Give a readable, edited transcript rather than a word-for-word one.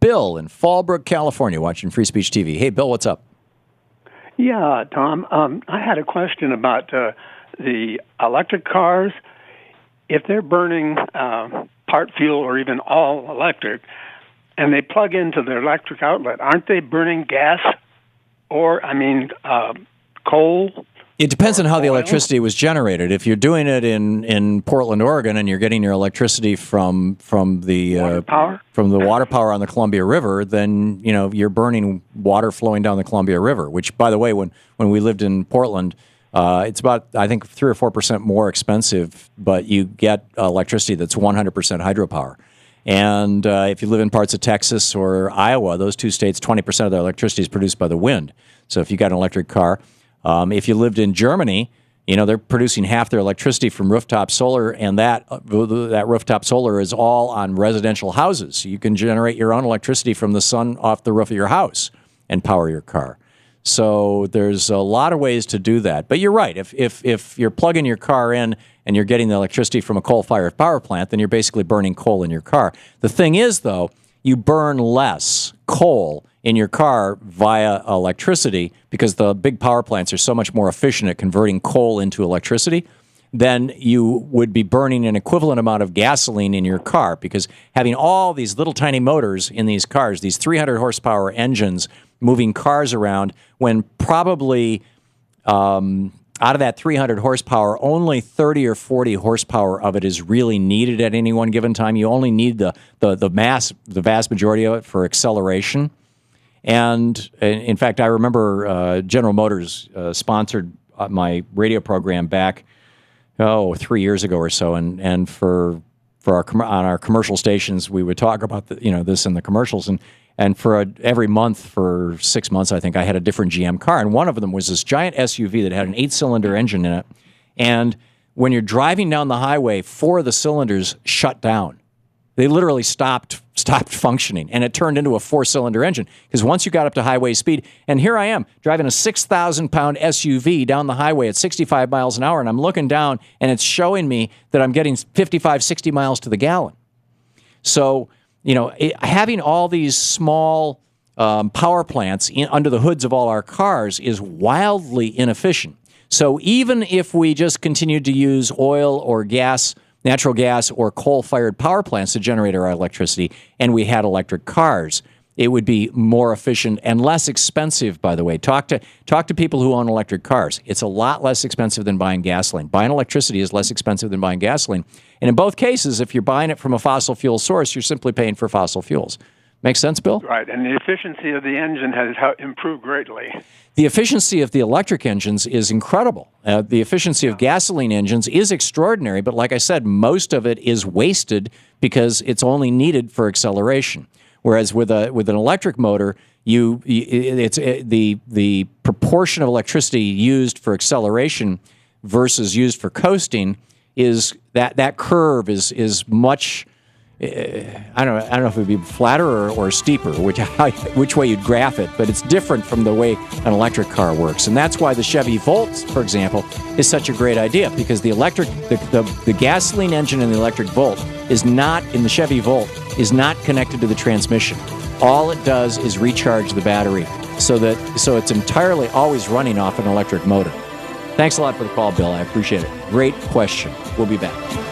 Bill in Fallbrook, California, watching Free Speech TV. Hey, Bill, what's up? Yeah, Tom, I had a question about the electric cars. If they're burning part fuel or even all electric, and they plug into their electric outlet, aren't they burning gas or, coal? It depends on how the electricity was generated. If you're doing it in Portland, Oregon, and you're getting your electricity from the water power on the Columbia River, then you're burning water flowing down the Columbia River. Which, by the way, when we lived in Portland, it's about, I think, 3 or 4% more expensive, but you get electricity that's 100% hydropower. And if you live in parts of Texas or Iowa, those two states, 20% of their electricity is produced by the wind. So if you got an electric car. If you lived in Germany, they're producing half their electricity from rooftop solar, and that rooftop solar is all on residential houses. So you can generate your own electricity from the sun off the roof of your house and power your car. So there's a lot of ways to do that. But you're right. If you're plugging your car in and you're getting the electricity from a coal-fired power plant, then you're basically burning coal in your car. The thing is, though, you burn less coal in your car via electricity because the big power plants are so much more efficient at converting coal into electricity than you would be burning an equivalent amount of gasoline in your car, because having all these little tiny motors in these cars, these 300 horsepower engines moving cars around, when probably out of that 300 horsepower, only 30 or 40 horsepower of it is really needed at any one given time. You only need the vast majority of it for acceleration. And in fact, I remember General Motors sponsored my radio program back 3 years ago or so, and for on our commercial stations, we would talk about this in the commercials, and for every month for 6 months, I think I had a different GM car, and one of them was this giant SUV that had an 8-cylinder engine in it, and when you're driving down the highway, 4 of the cylinders shut down. They literally stopped functioning, and it turned into a 4-cylinder engine. Because once you got up to highway speed, and here I am driving a 6,000-pound SUV down the highway at 65 miles an hour, and I'm looking down, and it's showing me that I'm getting 55, 60 miles to the gallon. So, having all these small power plants under the hoods of all our cars is wildly inefficient. So even if we just continued to use oil or gas, natural gas or coal-fired power plants to generate our electricity, and we had electric cars, it would be more efficient and less expensive, by the way. Talk to people who own electric cars. It's a lot less expensive than buying gasoline. Buying electricity is less expensive than buying gasoline. And in both cases, if you're buying it from a fossil fuel source, you're simply paying for fossil fuels. Make sense, Bill? Right, and the efficiency of the engine has improved greatly. The efficiency of the electric engines is incredible. The efficiency of gasoline engines is extraordinary, but like I said, most of it is wasted because it's only needed for acceleration. Whereas with an electric motor, the proportion of electricity used for acceleration versus used for coasting is that curve is much. I don't know if it would be flatter or steeper, which way you'd graph it, but it's different from the way an electric car works. And that's why the Chevy Volt, for example, is such a great idea, because the gasoline engine in the electric Volt is not, in the Chevy Volt, is not connected to the transmission. All it does is recharge the battery so it's entirely always running off an electric motor. Thanks a lot for the call, Bill. I appreciate it. Great question. We'll be back.